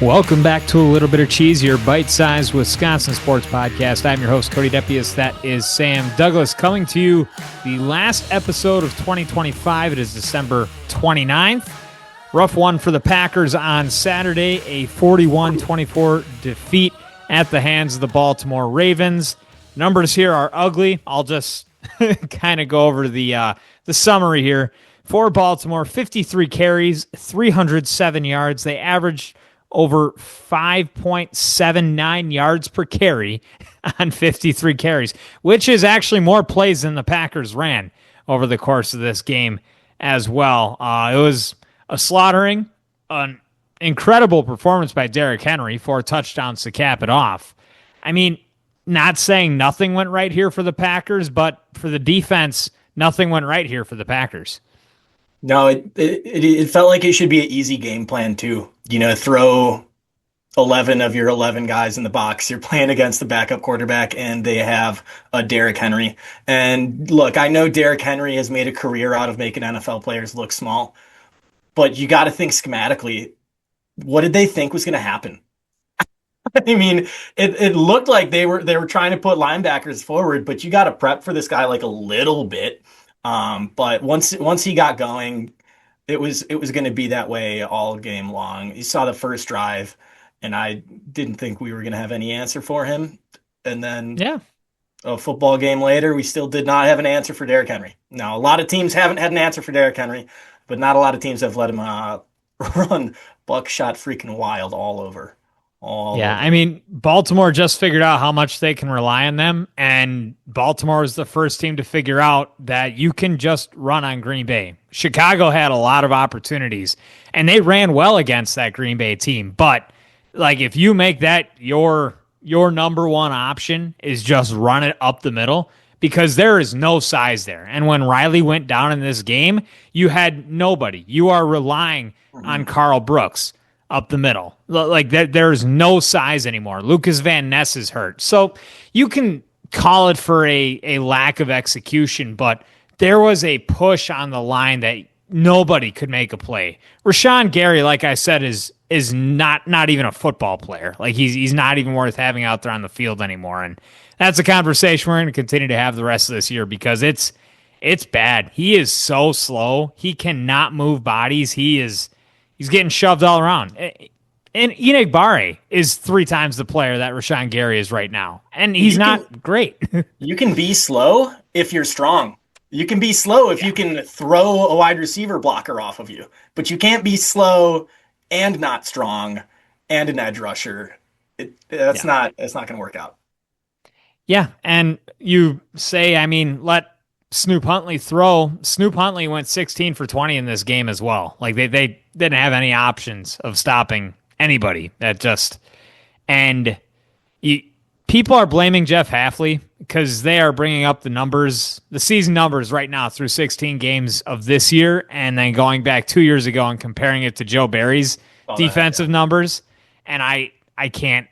Welcome back to A Little Bit of Cheese, your bite-sized Wisconsin sports podcast. I'm your host, Cody Depius. That is Sam Douglas, coming to you the last episode of 2025. It is December 29th. Rough one for the Packers on Saturday, a 41-24 defeat at the hands of the Baltimore Ravens. Numbers here are ugly. I'll just kind of go over the summary here. For Baltimore, 53 carries, 307 yards. They averaged over 5.79 yards per carry on 53 carries, which is actually more plays than the Packers ran over the course of this game as well. It was a slaughtering, an incredible performance by Derrick Henry, 4 touchdowns to cap it off. I mean, not saying nothing went right here for the Packers, but for the defense, nothing went right here for the Packers. No, it felt like it should be an easy game plan too. You know, throw 11 of your 11 guys in the box. You're playing against the backup quarterback, and they have a Derrick Henry. And look, I know Derrick Henry has made a career out of making NFL players look small, but you got to think schematically. What did they think was going to happen? I mean, it looked like they were trying to put linebackers forward, but you got to prep for this guy like a little bit. But once he got going, it was going to be that way all game long. You saw the first drive, and I didn't think we were going to have any answer for him. And then a football game later, we still did not have an answer for Derrick Henry. Now, a lot of teams haven't had an answer for Derrick Henry, but not a lot of teams have let him run buckshot freaking wild all over. I mean, Baltimore just figured out how much they can rely on them, and Baltimore is the first team to figure out that you can just run on Green Bay. Chicago had a lot of opportunities, and they ran well against that Green Bay team, but like if you make that your number one option is just run it up the middle, because there is no size there. And when Riley went down in this game, you had nobody. You are relying on Carl Brooks up the middle. Like there's no size anymore. Lucas Van Ness is hurt. So you can call it for a lack of execution, but there was a push on the line that nobody could make a play. Rashawn Gary, like I said, is not even a football player. Like he's not even worth having out there on the field anymore. And that's a conversation we're going to continue to have the rest of this year, because it's bad. He is so slow. He cannot move bodies. He's getting shoved all around. And Enagbare is 3 times the player that Rashawn Gary is right now. And he's not great. You can be slow if you're strong. You can be slow if you can throw a wide receiver blocker off of you. But you can't be slow and not strong and an edge rusher. It's not going to work out. Yeah, and you say, I mean, let Snoop Huntley throw. Snoop Huntley went 16 for 20 in this game as well. Like they didn't have any options of stopping anybody. People are blaming Jeff Hafley because they are bringing up the numbers, the season numbers right now through 16 games of this year, and then going back 2 years ago and comparing it to Joe Barry's defensive numbers. And I can't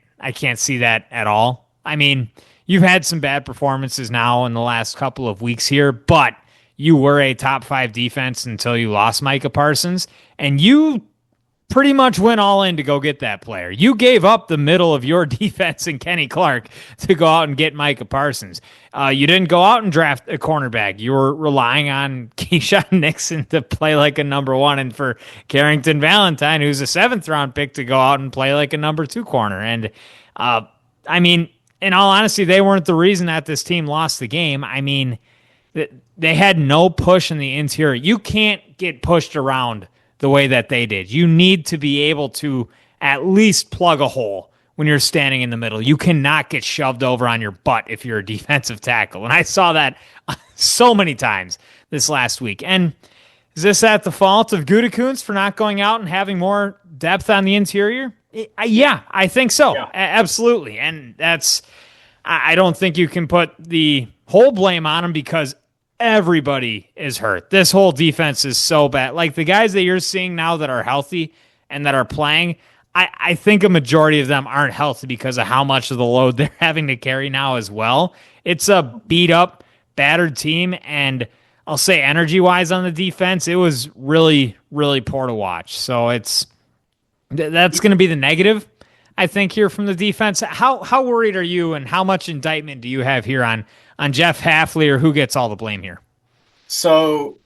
see that at all. I mean, you've had some bad performances now in the last couple of weeks here, but you were a top 5 defense until you lost Micah Parsons, and you pretty much went all in to go get that player. You gave up the middle of your defense and Kenny Clark to go out and get Micah Parsons. You didn't go out and draft a cornerback. You were relying on Keyshawn Nixon to play like a number 1, and for Carrington Valentine, who's a 7th-round pick, to go out and play like a number 2 corner. And, I mean, in all honesty, they weren't the reason that this team lost the game. I mean, they had no push in the interior. You can't get pushed around the way that they did. You need to be able to at least plug a hole when you're standing in the middle. You cannot get shoved over on your butt if you're a defensive tackle. And I saw that so many times this last week. And is this at the fault of Gutekunst for not going out and having more depth on the interior? Yeah, I think so. Yeah. Absolutely. And I don't think you can put the whole blame on him, because everybody is hurt. This whole defense is so bad. Like the guys that you're seeing now that are healthy and that are playing, I think a majority of them aren't healthy because of how much of the load they're having to carry now as well. It's a beat up, battered team, and I'll say energy-wise on the defense, it was really, really poor to watch. So it's That's going to be the negative, I think, here from the defense. How worried are you, and how much indictment do you have here on Jeff Hafley, or who gets all the blame here? So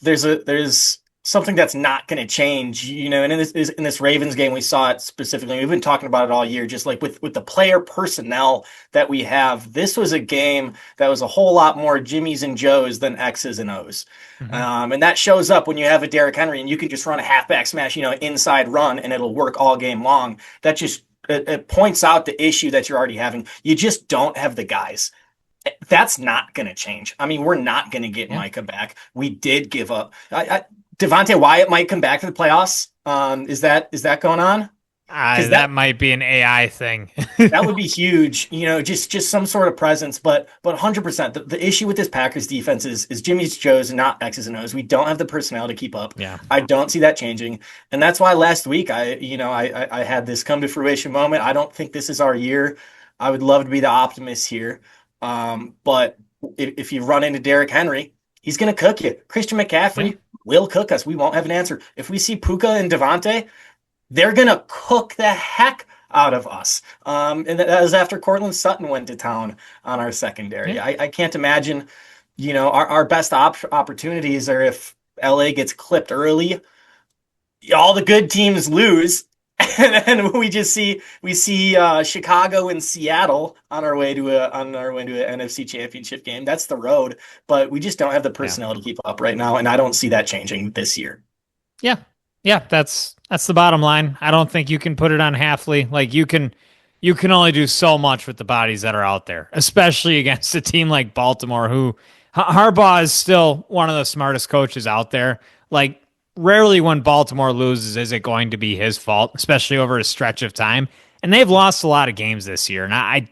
there's something that's not going to change, and in this Ravens game we saw it specifically. We've been talking about it all year, just like with the player personnel that we have. This was a game that was a whole lot more Jimmys and Joes than X's and O's. Hmm. And that shows up when you have a Derrick Henry and you can just run a halfback smash, inside run, and it'll work all game long. That just it points out the issue that you're already having. You just don't have the guys. That's not going to change. I mean, we're not going to get Yeah. Micah back. We did give up. Devontae Wyatt might come back to the playoffs. Is that going on? Because That might be an AI thing. that would be huge. Just some sort of presence. But 100%. The issue with this Packers defense is Jimmy's Joe's and not X's and O's. We don't have the personnel to keep up. Yeah. I don't see that changing, and that's why last week I had this come to fruition moment. I don't think this is our year. I would love to be the optimist here. But if you run into Derrick Henry, he's going to cook you. Christian Yeah. McCaffrey will cook us. We won't have an answer. If we see Puka and Devontae, they're going to cook the heck out of us. And that was after Cortland Sutton went to town on our secondary. Yeah. I can't imagine, our best opportunities are if LA gets clipped early, all the good teams lose. And then we see Chicago and Seattle on our way to an NFC Championship game. That's the road, but we just don't have the Yeah. personnel to keep up right now, and I don't see that changing this year. Yeah. Yeah, that's the bottom line. I don't think you can put it on Halfley. Like you can only do so much with the bodies that are out there, especially against a team like Baltimore, who Harbaugh is still one of the smartest coaches out there. Like rarely when Baltimore loses is it going to be his fault, especially over a stretch of time. And they've lost a lot of games this year. And I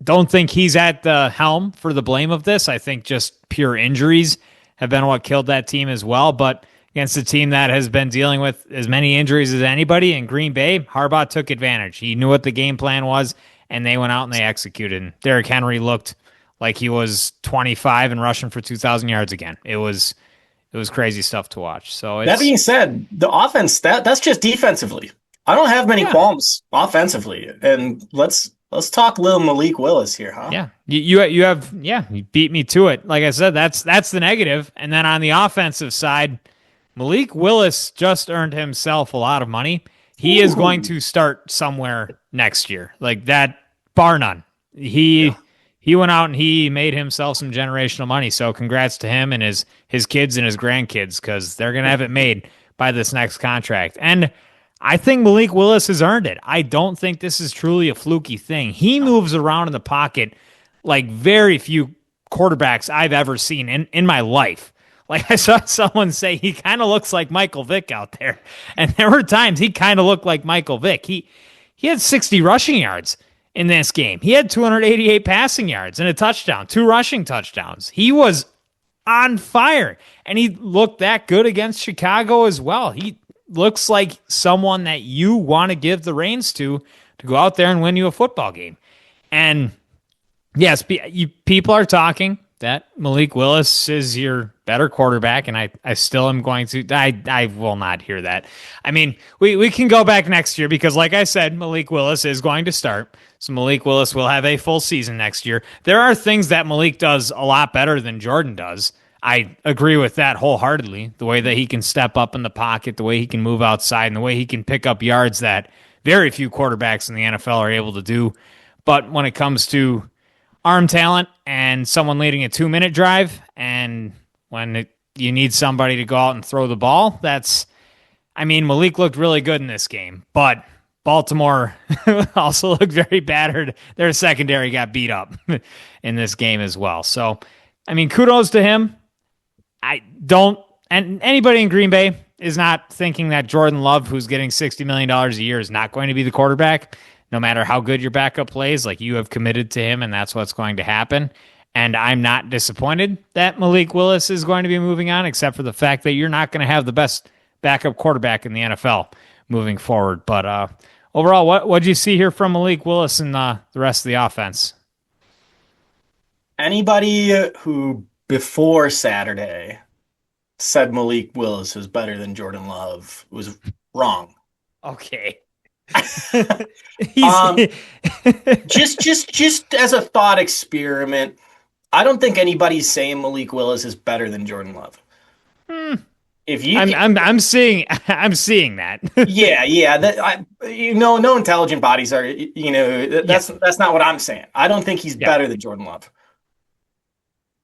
don't think he's at the helm for the blame of this. I think just pure injuries have been what killed that team as well. But against a team that has been dealing with as many injuries as anybody in Green Bay, Harbaugh took advantage. He knew what the game plan was, and they went out and they executed. And Derrick Henry looked like he was 25 and rushing for 2,000 yards again. It was crazy stuff to watch. So That being said, the offense that's just defensively. I don't have many yeah. qualms offensively, and let's talk little Malik Willis here, huh? Yeah, you beat me to it. Like I said, that's the negative. And then on the offensive side, Malik Willis just earned himself a lot of money. He is going to start somewhere next year, like that, bar none. He went out and he made himself some generational money. So congrats to him and his kids and his grandkids, because they're gonna have it made by this next contract. And I think Malik Willis has earned it. I don't think this is truly a fluky thing. He moves around in the pocket like very few quarterbacks I've ever seen in my life. Like I saw someone say he kind of looks like Michael Vick out there. And there were times he kind of looked like Michael Vick. He had 60 rushing yards in this game. He had 288 passing yards and a touchdown, 2 rushing touchdowns. He was on fire. And he looked that good against Chicago as well. He looks like someone that you want to give the reins to go out there and win you a football game. And yes, people are talking that Malik Willis is your better quarterback, and I still am going to. I will not hear that. I mean, we can go back next year because, like I said, Malik Willis is going to start. So Malik Willis will have a full season next year. There are things that Malik does a lot better than Jordan does. I agree with that wholeheartedly. The way that he can step up in the pocket, the way he can move outside, and the way he can pick up yards that very few quarterbacks in the NFL are able to do. But when it comes to arm talent and someone leading a 2-minute drive, and when you need somebody to go out and throw the ball, Malik looked really good in this game, but Baltimore also looked very battered. Their secondary got beat up in this game as well. So, kudos to him. And anybody in Green Bay is not thinking that Jordan Love, who's getting $60 million a year, is not going to be the quarterback. No matter how good your backup plays, like you have committed to him, and that's what's going to happen. And I'm not disappointed that Malik Willis is going to be moving on, except for the fact that you're not going to have the best backup quarterback in the NFL moving forward. But overall, what did you see here from Malik Willis and the rest of the offense? Anybody who before Saturday said Malik Willis was better than Jordan Love was Wrong. Okay. He's Um, just as a thought experiment, I don't think anybody's saying Malik Willis is better than Jordan Love. If you can, I'm seeing I'm seeing that. yeah, no intelligent bodies are, Yeah. that's not what I'm saying. I don't think he's Yeah. better than Jordan Love.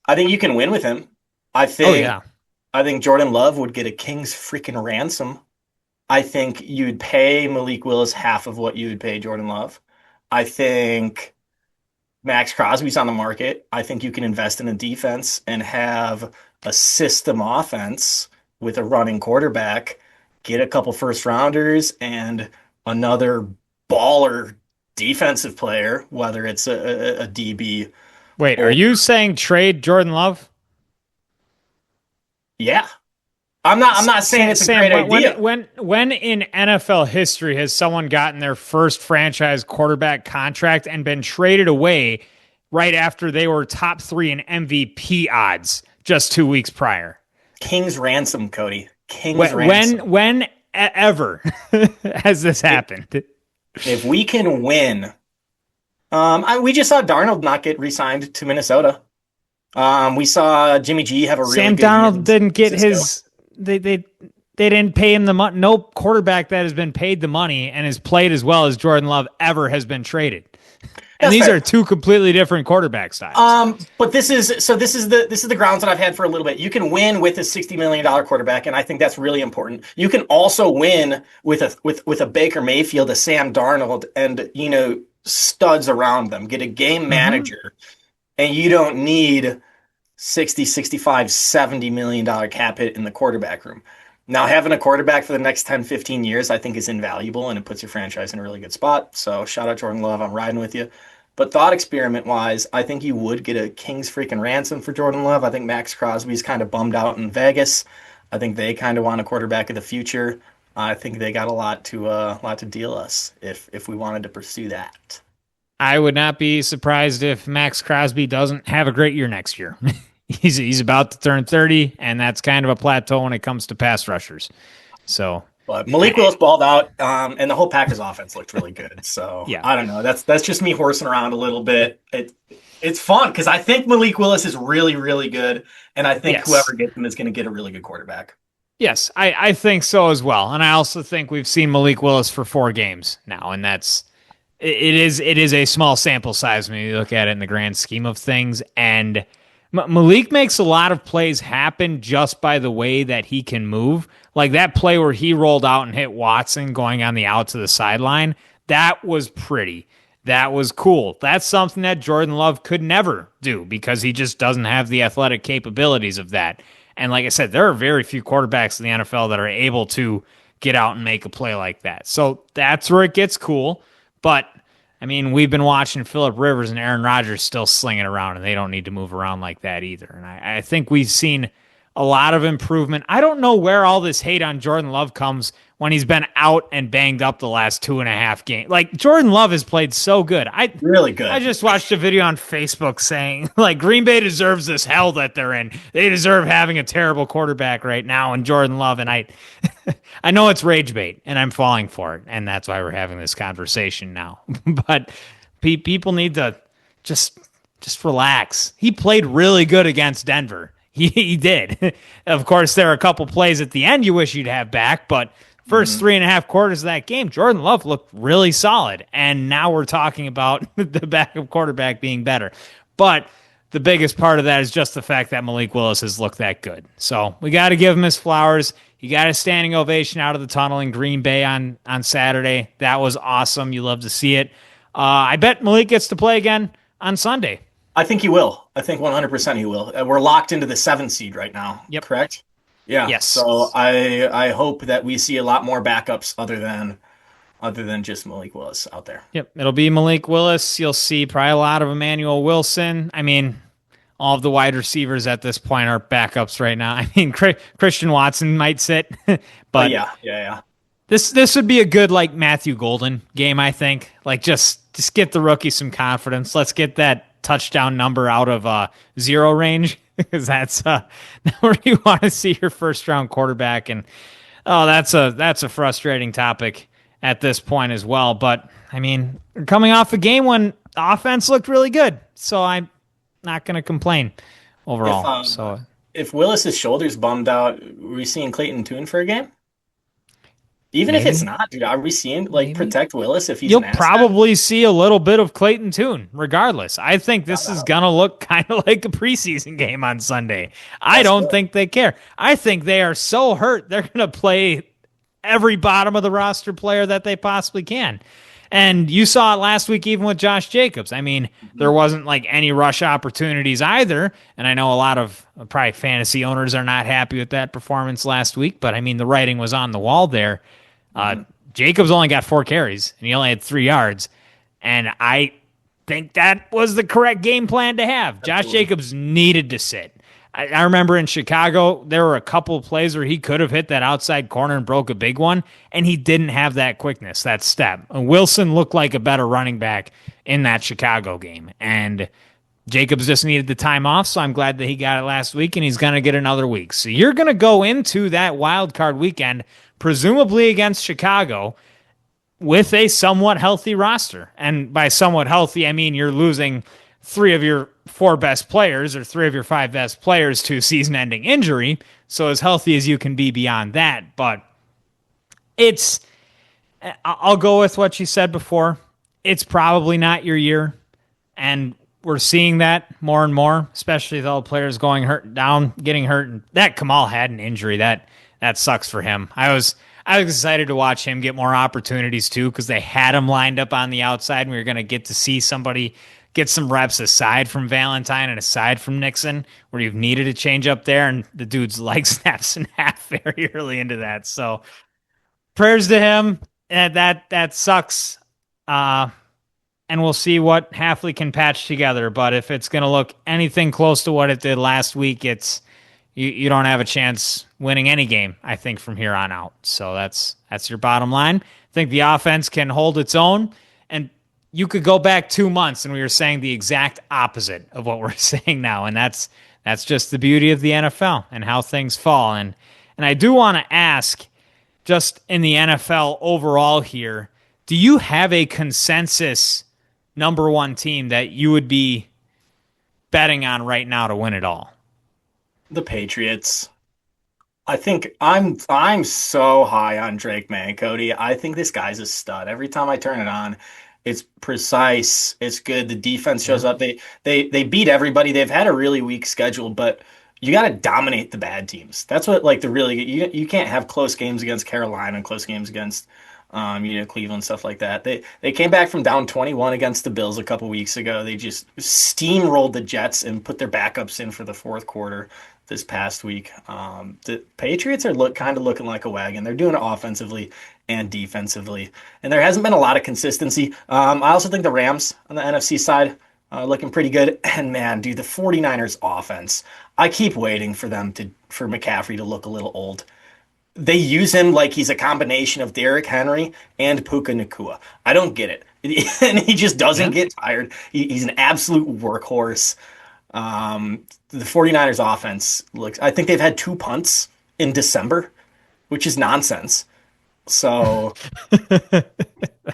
I think you can win with him. I Oh think yeah. I think Jordan Love would get a king's freaking ransom. I think you'd pay Malik Willis half of what you would pay Jordan Love. I think Max Crosby's on the market. I think you can invest in a defense and have a system offense with a running quarterback, get a couple first rounders and another baller defensive player, whether it's a DB Wait, are or, you saying trade Jordan Love? yeah. I'm not saying it's a Sam, great idea. when in NFL history has someone gotten their first franchise quarterback contract and been traded away right after they were top 3 in MVP odds just 2 weeks prior? King's ransom, Cody. King's When ransom. ever has this If, happened? if we can win, we just saw Darnold not get re-signed to Minnesota. We saw Jimmy G have a really Sam good year Donald in didn't get Cisco. his they didn't pay him the money. No quarterback that has been paid the money and has played as well as Jordan Love ever has been traded. And That's these are fair. two completely different quarterback styles. But this is the grounds that I've had for a little bit. You can win with a $60 million quarterback, and I think that's really important. You can also win with a Baker Mayfield, a Sam Darnold, and studs around them. Get a game Mm-hmm. manager, and you don't need 60, 65, $70 million cap hit in the quarterback room. Now, having a quarterback for the next 10, 15 years, I think is invaluable and it puts your franchise in a really good spot. So shout out Jordan Love. I'm riding with you. But thought experiment wise, I think you would get a king's freaking ransom for Jordan Love. I think Max Crosby's kind of bummed out in Vegas. I think they kind of want a quarterback of the future. I think they got a lot to deal us if we wanted to pursue that. I would not be surprised if Max Crosby doesn't have a great year next year. He's about to turn 30, and that's kind of a plateau when it comes to pass rushers. So, But Malik I, Willis balled out, and the whole Packers offense looked really good. So yeah, I don't know. That's just me horsing around a little bit. It's fun because I think Malik Willis is really, really good, and I think yes. whoever gets him is going to get a really good quarterback. Yes, I think so as well. And I also think we've seen Malik Willis for 4 games now, and it is a small sample size when you look at it in the grand scheme of things. And Malik makes a lot of plays happen just by the way that he can move. Like that play where he rolled out and hit Watson going on the out to the sideline, that was pretty. That was cool. That's something that Jordan Love could never do because he just doesn't have the athletic capabilities of that. And like I said, there are very few quarterbacks in the NFL that are able to get out and make a play like that. So that's where it gets cool. But I mean, we've been watching Phillip Rivers and Aaron Rodgers still slinging around, and they don't need to move around like that either. And I think we've seen a lot of improvement. I don't know where all this hate on Jordan Love comes when he's been out and banged up the last 2.5 games. Like Jordan Love has played so good. Really I good. just watched a video on Facebook saying like Green Bay deserves this hell that they're in. They deserve having a terrible quarterback right now and Jordan Love. And I I know it's rage bait and I'm falling for it. And that's why we're having this conversation now. But people need to just relax. He played really good against Denver. He did. Of course, there are a couple plays at the end you wish you'd have back, but first Mhm. 3.5 quarters of that game, Jordan Love looked really solid. And now we're talking about the backup quarterback being better. But the biggest part of that is just the fact that Malik Willis has looked that good. So we got to give him his flowers. He got a standing ovation out of the tunnel in Green Bay on Saturday. That was awesome. You love to see it. I bet Malik gets to play again on Sunday. I think he will. I think 100% he will. We're locked into the 7th seed right now, Yep. correct? Yeah. Yes. So I hope that we see a lot more backups other than just Malik Willis out there. Yep. It'll be Malik Willis. You'll see probably a lot of Emmanuel Wilson. I mean, all of the wide receivers at this point are backups right now. I mean, Christian Watson might sit, but Yeah. this would be a good like Matthew Golden game. I think like just get the rookie some confidence. Let's get that touchdown number out of 0 range because that's where you want to see your first round quarterback. And Oh, that's a frustrating topic at this point as well. But I mean, we're coming off a game when the offense looked really good, so I'm not going to complain If overall. So if Willis's shoulder's bummed out, are we seeing Clayton Tune for a game? Even if it's maybe, not, dude, are we seeing like maybe protect Willis if he's you'll an asset? probably see a little bit of Clayton Tune, regardless. I think this is gonna look kind of like a preseason game on Sunday. I That's don't good. think they care. I think they are so hurt they're gonna play every bottom of the roster player that they possibly can. And you saw it last week, even with Josh Jacobs. I mean, there wasn't like any rush opportunities either. And I know a lot of probably fantasy owners are not happy with that performance last week, but I mean, the writing was on the wall there. Uh, Mhm. Jacobs only got 4 carries and he only had 3 yards. And I think that was the correct game plan to have. Josh Absolutely. Jacobs needed to sit. I remember in Chicago, there were a couple of plays where he could have hit that outside corner and broke a big one, and he didn't have that quickness, that step. Wilson looked like a better running back in that Chicago game, and Jacobs just needed the time off, so I'm glad that he got it last week, and he's going to get another week. So you're going to go into that wild card weekend, presumably against Chicago, with a somewhat healthy roster. And by somewhat healthy, I mean you're losing 3 of your 4 best players or 3 of your 5 best players to season ending injury. So as healthy as you can be beyond that. But it's, I'll go with what you said before. It's probably not your year. And we're seeing that more and more, especially with all the players going hurt down, getting hurt. And that Kamal had an injury. That sucks for him. I was excited to watch him get more opportunities too, because they had him lined up on the outside, and we were going to get to see somebody get some reps aside from Valentine and aside from Nixon, where you've needed a change up there, and the dude's leg snaps in half very early into that. So prayers to him. That sucks. Uh, and we'll see what Halfley can patch together. But if it's going to look anything close to what it did last week, it's you don't have a chance winning any game, I think, from here on out. So that's your bottom line. I think the offense can hold its own, and you could go back 2 months and we were saying the exact opposite of what we're saying now, and that's just the beauty of the NFL and how things fall. And I do want to ask, just in the NFL overall here, do you have a consensus number one team that you would be betting on right now to win it all? The Patriots. I think I'm so high on Drake May, Cody. I think this guy's a stud. Every time I turn it on, it's precise. It's good. The defense shows Yeah. up. They beat everybody. They've had a really weak schedule, but you got to dominate the bad teams. That's what like the really you can't have close games against Carolina, close games against Cleveland, stuff like that. They came back from down 21 against the Bills a couple weeks ago. They just steamrolled the Jets and put their backups in for the fourth quarter this past week. The Patriots are kind of looking like a wagon. They're doing it offensively and defensively, and there hasn't been a lot of consistency. I also think the Rams on the NFC side looking pretty good. And man, dude, the 49ers offense. I keep waiting for for McCaffrey to look a little old. They use him like he's a combination of Derrick Henry and Puka Nacua. I don't get it. And he just doesn't Yeah. get tired. He's an absolute workhorse. The 49ers offense looks, I think they've had 2 punts in December, which is nonsense. So,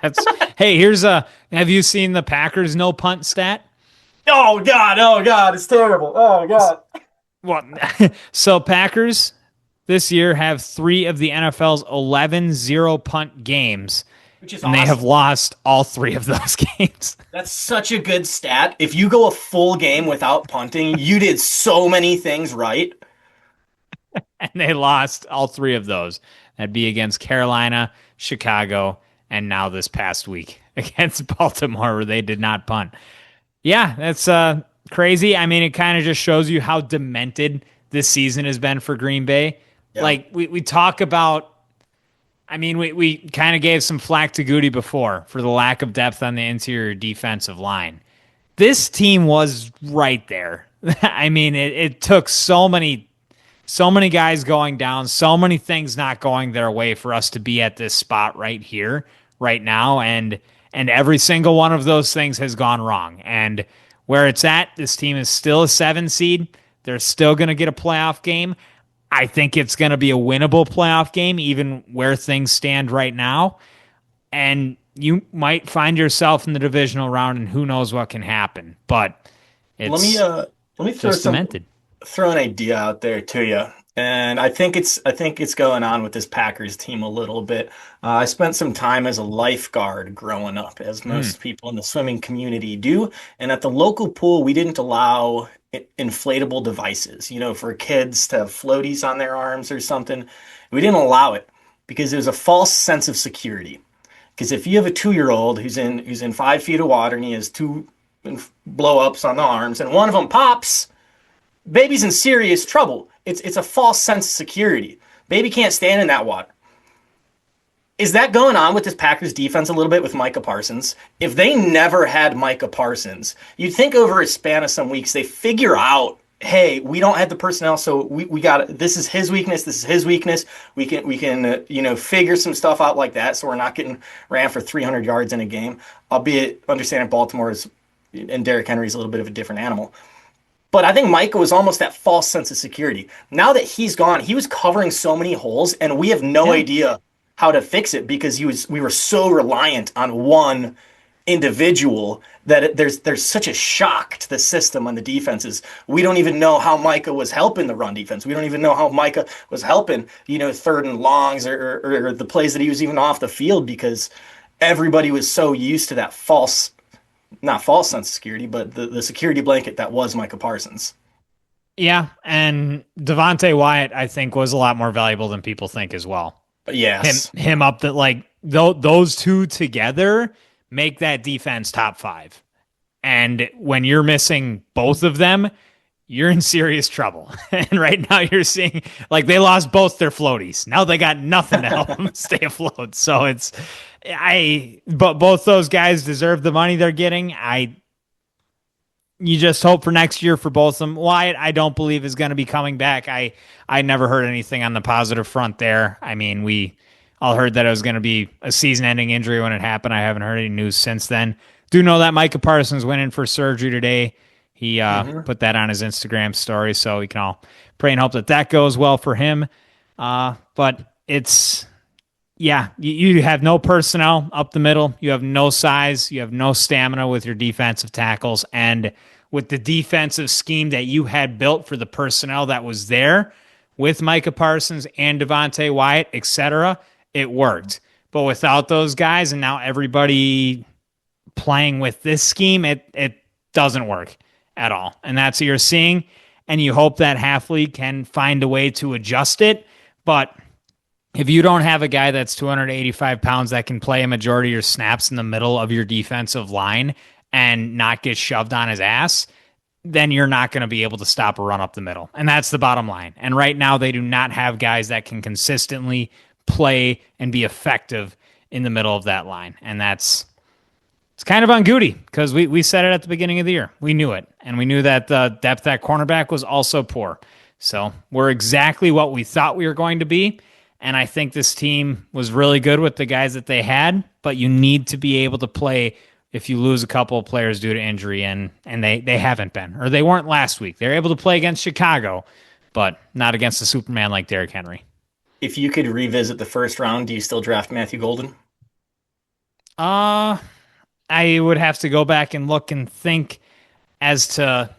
That's hey, here's a have you seen the Packers no punt stat? oh God, it's terrible. Oh God. Well, so Packers this year have 3 of the NFL's 11 0 punt games, Which is and they have awesome. lost all 3 of those games. That's such a good stat. If you go a full game without punting, you did so many things right. And they lost all 3 of those. That'd be against Carolina, Chicago, and now this past week against Baltimore, where they did not punt. Yeah, that's crazy. I mean, it kind of just shows you how demented this season has been for Green Bay. Yeah. Like we talk about, I mean, we kind of gave some flack to Goody before for the lack of depth on the interior defensive line. This team was right there. I mean, it took so many guys going down, so many things not going their way for us to be at this spot right here, right now, and every single one of those things has gone wrong. And where it's at, this team is still a 7 seed. They're still going to get a playoff game. I think it's going to be a winnable playoff game, even where things stand right now. And you might find yourself in the divisional round, and who knows what can happen. But Let me it's uh let me just cemented. throw an idea out there to you. And I think it's going on with this Packers team a little bit. I spent some time as a lifeguard growing up, as Mm, most people in the swimming community do. And at the local pool, we didn't allow inflatable devices, for kids to have floaties on their arms or something. We didn't allow it because there's a false sense of security. Because if you have a 2-year-old who's in 5 feet of water and he has two blow ups on the arms and one of them pops, baby's in serious trouble. It's a false sense of security. Baby can't stand in that water. Is that going on with this Packers defense a little bit with Micah Parsons? If they never had Micah Parsons, you'd think over a span of some weeks they figure out, hey, we don't have the personnel, so we got this is his weakness, this is his weakness. We can figure some stuff out like that, so we're not getting ran for 300 yards in a game. Albeit understanding Baltimore is and Derrick Henry is a little bit of a different animal. But I think Micah was almost that false sense of security. Now that he's gone, he was covering so many holes, and we have no yeah. idea how to fix it because we were so reliant on one individual that there's such a shock to the system on the defenses. We don't even know how Micah was helping the run defense. We don't even know how Micah was helping, third and longs or the plays that he was even off the field because everybody was so used to that not false sense of security, but the security blanket that was Micah Parsons. Yeah. And Devontae Wyatt, I think, was a lot more valuable than people think as well. But Him, yes, him up that like those two together make that defense top five. And when you're missing both of them, you're in serious trouble. And right now you're seeing like they lost both their floaties. Now they got nothing to help them stay afloat. So but both those guys deserve the money they're getting. You just hope for next year for both of them. Wyatt, I don't believe is going to be coming back. I never heard anything on the positive front there. I mean, we all heard that it was going to be a season-ending injury when it happened. I haven't heard any news since then. Do know that Micah Parsons went in for surgery today. He put that on his Instagram story, so we can all pray and hope that goes well for him. But it's, yeah, you have no personnel up the middle. You have no size. You have no stamina with your defensive tackles. And with the defensive scheme that you had built for the personnel that was there with Micah Parsons and Devontae Wyatt, etc., it worked. But without those guys and now everybody playing with this scheme, it doesn't work at all. And that's what you're seeing. And you hope that Halfley can find a way to adjust it. But if you don't have a guy that's 285 pounds that can play a majority of your snaps in the middle of your defensive line and not get shoved on his ass, then you're not going to be able to stop a run up the middle. And that's the bottom line. And right now they do not have guys that can consistently play and be effective in the middle of that line. And it's kind of on Goody because we said it at the beginning of the year. We knew it. And we knew that the depth at cornerback was also poor. So we're exactly what we thought we were going to be. And I think this team was really good with the guys that they had, but you need to be able to play if you lose a couple of players due to injury, and they haven't been, or they weren't last week. They were able to play against Chicago, but not against a Superman like Derrick Henry. if you could revisit the first round, do you still draft Matthew Golden? I would have to go back and look and think as to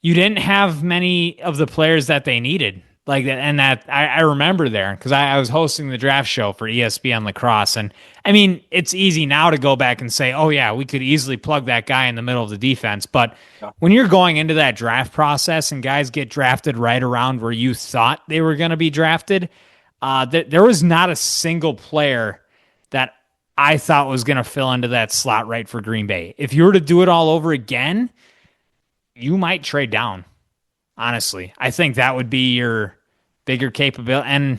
you didn't have many of the players that they needed. Like that, and that I remember there because I was hosting the draft show for ESPN Lacrosse. And I mean, it's easy now to go back and say, oh, yeah, we could easily plug that guy in the middle of the defense. But when you're going into that draft process and guys get drafted right around where you thought they were going to be drafted, there was not a single player that I thought was going to fill into that slot right for Green Bay. If you were to do it all over again, you might trade down. Honestly, I think that would be your bigger capability. And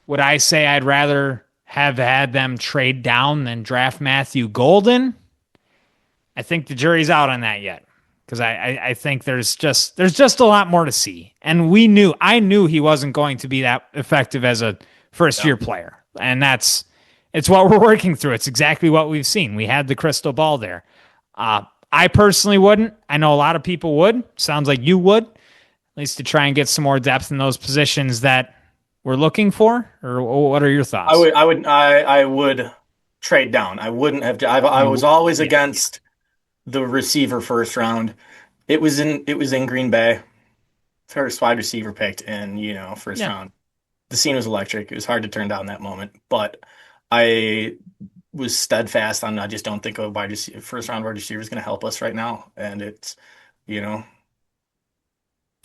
would I say I'd rather have had them trade down than draft Matthew Golden? I think the jury's out on that yet because I think there's just a lot more to see. And I knew he wasn't going to be that effective as a first-year player. And it's what we're working through. It's exactly what we've seen. We had the crystal ball there. I personally wouldn't. I know a lot of people would. Sounds like you would. least to try and get some more depth in those positions that we're looking for? Or what are your thoughts? I would trade down. I wouldn't have. I was always Yeah. against the receiver first round. It was in Green Bay. First wide receiver picked in, first Yeah. round. The scene was electric. It was hard to turn down that moment, but I was steadfast on I just don't think a first round wide receiver is going to help us right now, and it's you know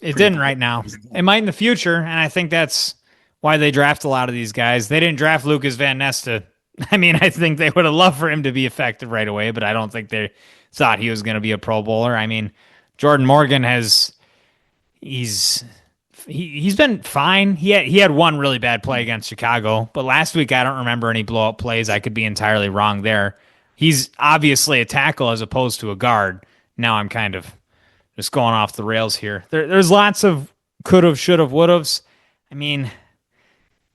It pretty didn't bad. right now. It might in the future, and I think that's why they draft a lot of these guys. They didn't draft Lucas Van Ness to. I mean, I think they would have loved for him to be effective right away, but I don't think they thought he was going to be a Pro Bowler. I mean, Jordan Morgan has he's he's been fine. He had one really bad play against Chicago, but last week I don't remember any blow up plays. I could be entirely wrong there. He's obviously a tackle as opposed to a guard. Now I'm kind of just going off the rails here. There's lots of could have, should have, would have's. I mean,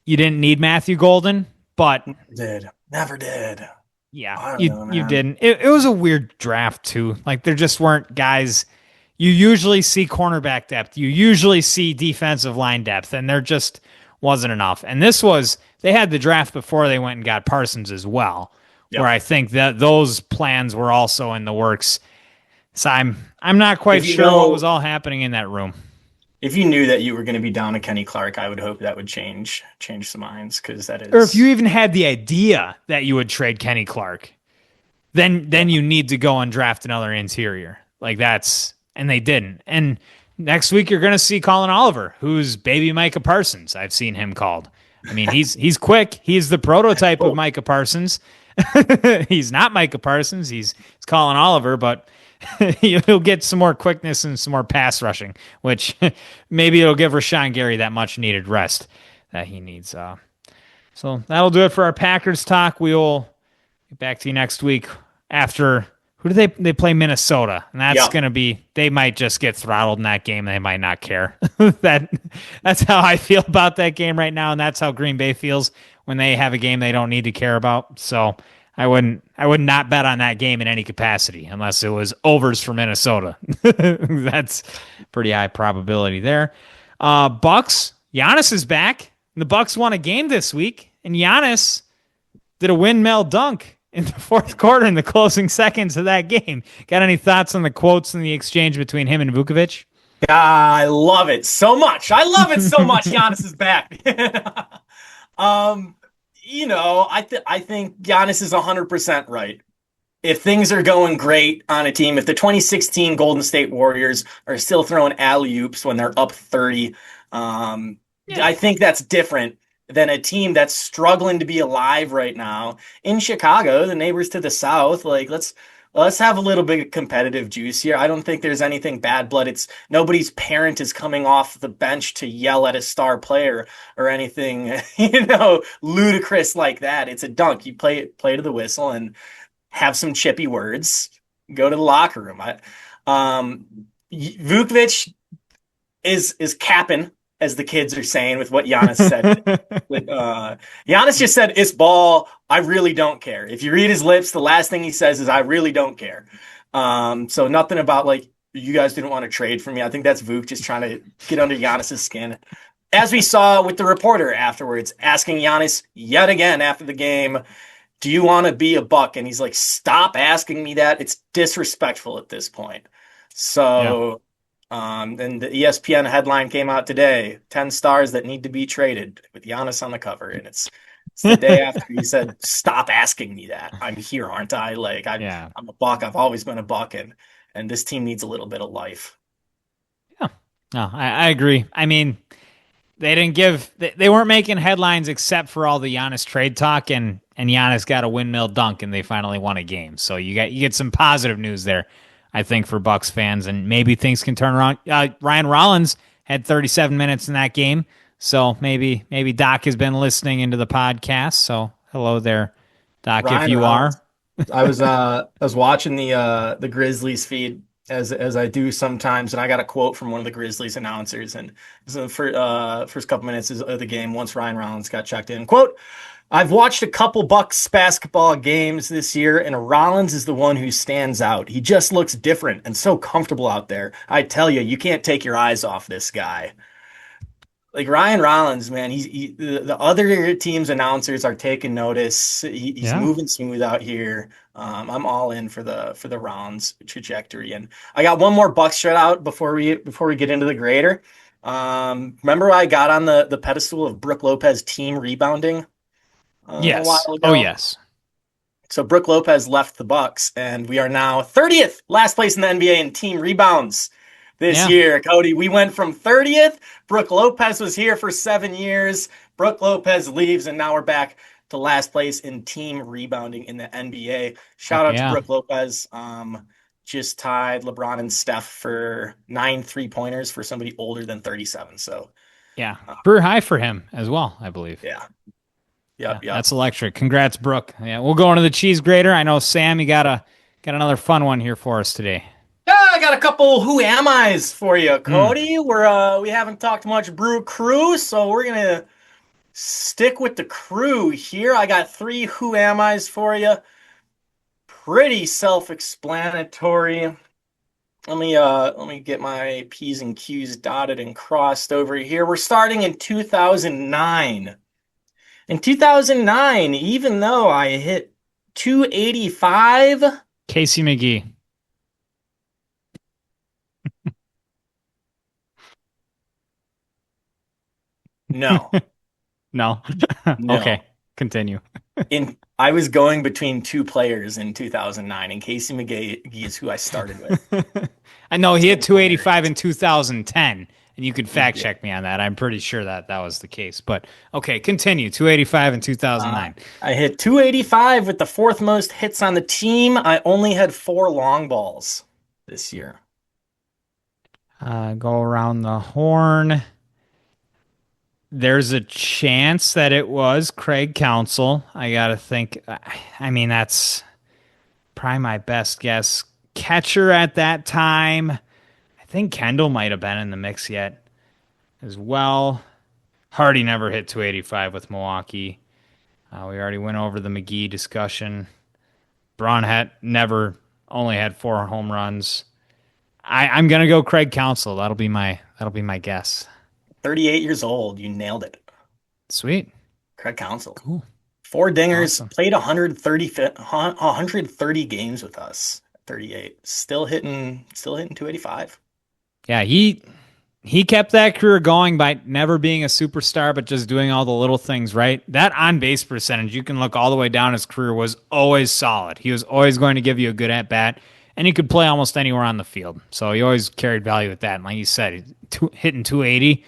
you didn't need Matthew Golden, but Never did. yeah, I don't know, you man. didn't. It was a weird draft too. Like there just weren't guys. You usually see cornerback depth. You usually see defensive line depth, and there just wasn't enough. And this was they had the draft before they went and got Parsons as well, where Yep. I think that those plans were also in the works. So I'm not quite If you sure what was know, all happening in that room. if you knew that you were going to be down to Kenny Clark, I would hope that would change some minds because that Or if is you even had the idea that you would trade Kenny Clark, then you need to go and draft another interior. Like that's and they didn't. And next week you're gonna see Colin Oliver, who's baby Micah Parsons. I've seen him called. I mean, he's quick. He's the prototype of oh, Micah Parsons. He's not Micah Parsons. He's Colin Oliver, but he'll get some more quickness and some more pass rushing, which maybe it'll give Rashawn Gary that much needed rest that he needs. So that'll do it for our Packers talk. We'll get back to you next week after who do they play Minnesota, and that's yeah. going to be they might just get throttled in that game. They might not care. That's how I feel about that game right now, and that's how Green Bay feels when they have a game they don't need to care about. So I would not bet on that game in any capacity unless it was overs for Minnesota. That's pretty high probability there. Bucks, Giannis is back. The Bucks won a game this week, and Giannis did a windmill dunk in the fourth quarter in the closing seconds of that game. Got any thoughts on the quotes and the exchange between him and Vukovic? I love it so much. I love it so much. Giannis is back. um, I think Giannis is 100% right. If things are going great on a team, if the 2016 Golden State Warriors are still throwing alley-oops when they're up 30, Yeah. I think that's different than a team that's struggling to be alive right now in Chicago, the neighbors to the south. Like let's have a little bit of competitive juice here. I don't think there's anything bad blood. It's nobody's parent is coming off the bench to yell at a star player or anything, ludicrous like that. It's a dunk. You play to the whistle and have some chippy words. Go to the locker room. Vukovic is capping, as the kids are saying, with what Giannis said. Giannis just said, "It's ball. I really don't care." If you read his lips, the last thing he says is, "I really don't care." So nothing about like you guys didn't want to trade for me. I think that's Vuk just trying to get under Giannis's skin. As we saw with the reporter afterwards, asking Giannis yet again after the game, "Do you want to be a Buck?" And he's like, "Stop asking me that. It's disrespectful at this point." Yeah. So. And the ESPN headline came out today: 10 stars that need to be traded with Giannis on the cover. And it's the day after he said, "Stop asking me that. I'm here, aren't I? Like Yeah. I'm a Buck. I've always been a Buck, and this team needs a little bit of life." Yeah. No, I agree. I mean, they weren't making headlines except for all the Giannis trade talk and Giannis got a windmill dunk and they finally won a game. So you get some positive news there, I think, for Bucks fans, and maybe things can turn around. Ryan Rollins had 37 minutes in that game, so maybe Doc has been listening into the podcast. So hello there, Doc, if Ryan you Rollins. are. I was watching the Grizzlies feed as I do sometimes, and I got a quote from one of the Grizzlies announcers, and so for first couple minutes of the game, once Ryan Rollins got checked in, quote, I've watched a couple Bucks basketball games this year, and Rollins is the one who stands out. He just looks different and so comfortable out there. I tell you, you can't take your eyes off this guy. Like Ryan Rollins, man, the other team's announcers are taking notice. He's Yeah. moving smooth out here. I'm all in for the Rollins trajectory, and I got one more Bucks shout out before we get into the grader. Remember I got on the pedestal of Brooke Lopez team rebounding a Yes. while Oh, ago. yes. So Brooke Lopez left the Bucks, and we are now 30th, last place in the NBA in team rebounds this Yeah. year. Cody, we went from 30th. Brooke Lopez was here for 7 years. Brooke Lopez leaves, and now we're back to last place in team rebounding in the NBA. Shout Heck out to yeah. Brooke Lopez. Just tied LeBron and Steph for 9 3-pointers for somebody older than 37. So, Yeah. uh, Career high for him as well, I believe. yeah, Yeah, yep, yep. that's electric. Congrats, Brooke. Yeah, we'll go into the cheese grater. I know Sam, you got another fun one here for us today. Yeah, I got a couple who am I's for you, Mm. Cody. We haven't talked much Brew Crew, so we're gonna stick with the crew here. I got three who am I's for you. Pretty self-explanatory. Let me get my P's and Q's dotted and crossed over here. We're starting in 2009. In 2009, even though I hit 285, Casey McGee. no, No. Okay. no. Continue. I was going between two players in 2009, and Casey McGee is who I started with. I know he So hit 285 hilarious. in 2010, and you could He fact did. check me on that. I'm pretty sure that that was the case. But okay, continue. 285 in Uh, 2009. I hit 285 with the fourth most hits on the team. I only had four long balls this year. Go around the horn. There's a chance that it was Craig Counsell. I got to think. I mean, that's probably my best guess. Catcher at that time. I think Kendall might have been in the mix yet as well. Hardy never hit 285 with Milwaukee. We already went over the McGee discussion. Braun had never only had 4 home runs. I'm gonna go Craig Counsell. That'll be my guess. 38 years old. You nailed it. Sweet. Craig Counsell. Cool. Four dingers, Awesome. played 130 games with us. 38. Still hitting 285. Yeah, he kept that career going by never being a superstar, but just doing all the little things right. That on base percentage, you can look all the way down his career, was always solid. He was always going to give you a good at bat, and he could play almost anywhere on the field. So he always carried value with that. And like you said, hitting 280,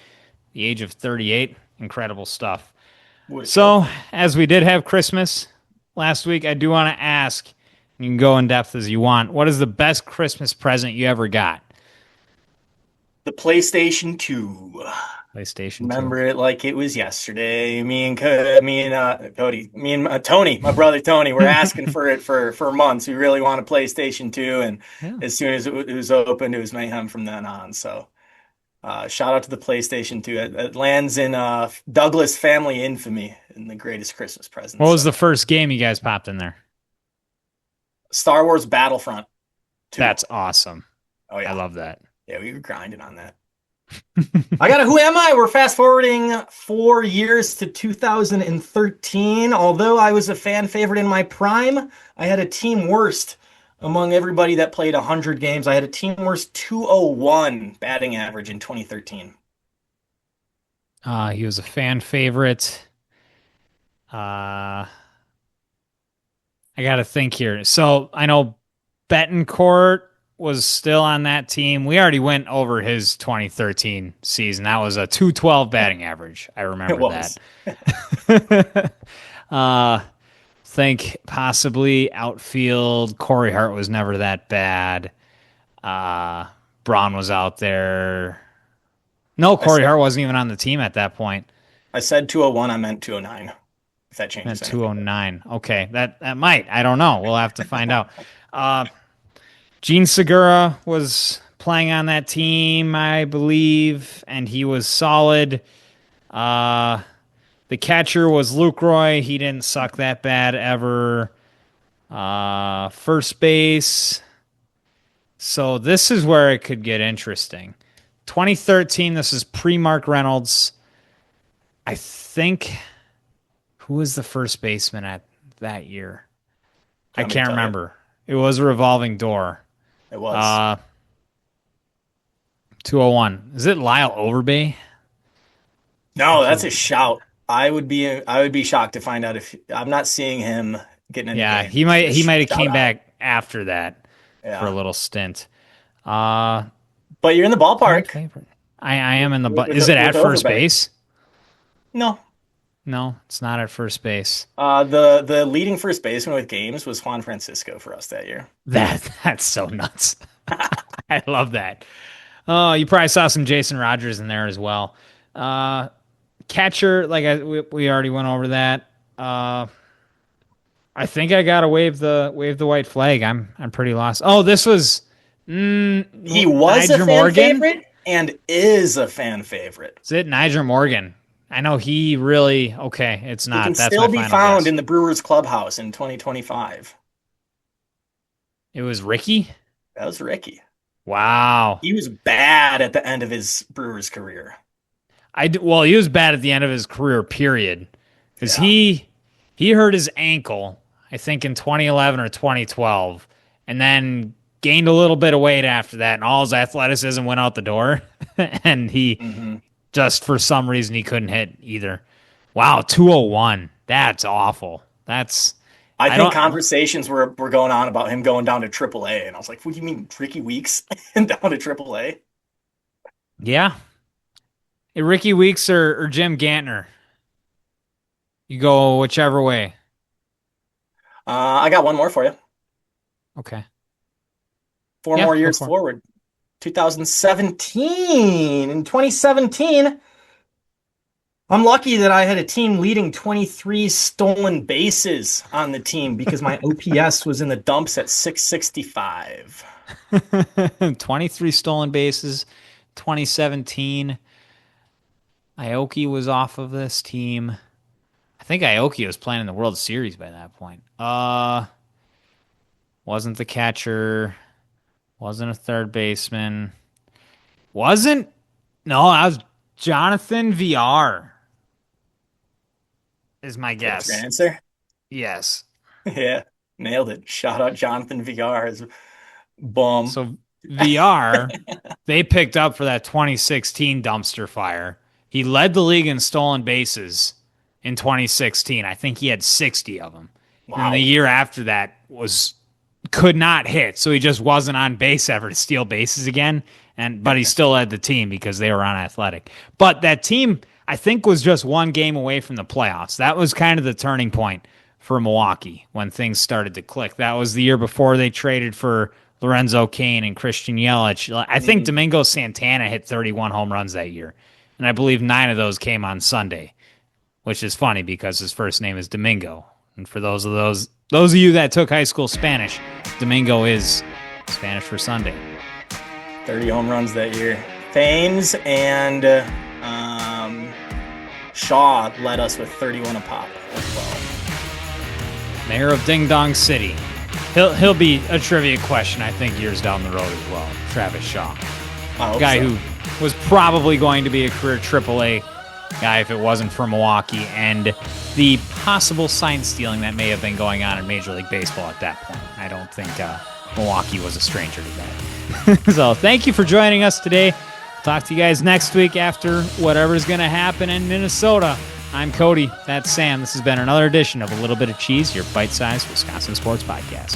the age of 38, incredible stuff. Would have killed So, me. as we did have Christmas last week, I do want to ask, you can go in depth as you want, what is the best Christmas present you ever got? The PlayStation 2. PlayStation 2. Remember it like it was yesterday. Cody, me and Tony, my brother Tony, we're asking for it for months. We really want a PlayStation 2, and Yeah. as soon as it was opened, it was mayhem from then on. So, shout out to the PlayStation 2. It lands in Douglas family infamy in the greatest Christmas present. What was So, the first game you guys popped in there? Star Wars Battlefront 2. That's awesome. Oh I yeah, love that. yeah, we were grinding on that. I got a who am I? We're fast forwarding 4 years to 2013. Although I was a fan favorite in my prime, I had a team worst among everybody that played 100 games. I had a team worst 201 batting average in 2013. He was a fan favorite. Uh, I got to think here. So I know Betancourt was still on that team. We already went over his 2013 season. That was a 212 batting average. I It remember was. that. Think possibly outfield. Corey Hart was never that bad. Uh, Braun was out there. No, I Corey said Hart wasn't even on the team at that point. I said 201, I meant 209. If that At changes anything. 209. Okay, that might. I don't know. We'll have to find out. Uh, Gene Segura was playing on that team, I believe, and he was solid. Uh, The catcher was Luke Roy. He didn't suck that bad ever. First base. So this is where it could get interesting. 2013, this is pre-Mark Reynolds. I think, who was the first baseman at that year? I can't remember. It was a revolving door. It was. 201. Is it Lyle Overbay? No, that's a shout. I would be shocked to find out if I'm not seeing him getting in. Yeah, he might have came back after that for a little stint. But you're in the ballpark. I am in the is it at first base? No. No, it's not at first base. The leading first baseman with games was Juan Francisco for us that year. That's so nuts. I love that. Oh, you probably saw some Jason Rogers in there as well. Catcher, we already went over that. I think I gotta wave the white flag. I'm pretty lost. Oh, this was he was Niger a fan Morgan favorite and is a fan favorite. Is it Niger Morgan? I know he really okay. It's not. He can That's still my be final found guess. in the Brewers clubhouse in 2025. It was Ricky. That was Ricky. Wow. He was bad at the end of his Brewers career. Well, he was bad at the end of his career, period. Because he hurt his ankle, I think, in 2011 or 2012, and then gained a little bit of weight after that, and all his athleticism went out the door. And he just, for some reason, he couldn't hit either. Wow, 201. That's awful. I think conversations were going on about him going down to AAA, and I was like, what do you mean, Ricky Weeks and down to AAA? Yeah. Hey, Ricky Weeks or Jim Gantner? You go whichever way. I got one more for you. Okay. Four more years forward. 2017. In 2017, I'm lucky that I had a team leading 23 stolen bases on the team because my OPS was in the dumps at 665. 23 stolen bases, 2017. Aoki was off of this team. I think Aoki was playing in the World Series by that point. Wasn't the catcher. Wasn't a third baseman. No, that was Jonathan VR. Is my guess. That's your answer? Yes. Yeah, nailed it. Shout out Jonathan VR. Boom. So VR, they picked up for that 2016 dumpster fire. He led the league in stolen bases in 2016. I think he had 60 of them. Wow. And the year after that could not hit, so he just wasn't on base ever to steal bases again. But he still led the team because they were unathletic. But that team, I think, was just one game away from the playoffs. That was kind of the turning point for Milwaukee when things started to click. That was the year before they traded for Lorenzo Cain and Christian Yelich. I think Domingo Santana hit 31 home runs that year. And I believe 9 of those came on Sunday, which is funny because his first name is Domingo. And for those of you that took high school Spanish, Domingo is Spanish for Sunday. 30 home runs that year. Thames and Shaw led us with 31 a pop as well. Mayor of Ding Dong City. He'll be a trivia question, I think, years down the road as well. Travis Shaw. Guy who was probably going to be a career AAA guy if it wasn't for Milwaukee and the possible sign stealing that may have been going on in Major League Baseball at that point. I don't think Milwaukee was a stranger to that. So thank you for joining us today. Talk to you guys next week after whatever's going to happen in Minnesota. I'm Cody. That's Sam. This has been another edition of A Little Bit of Cheese, your bite-sized Wisconsin sports podcast.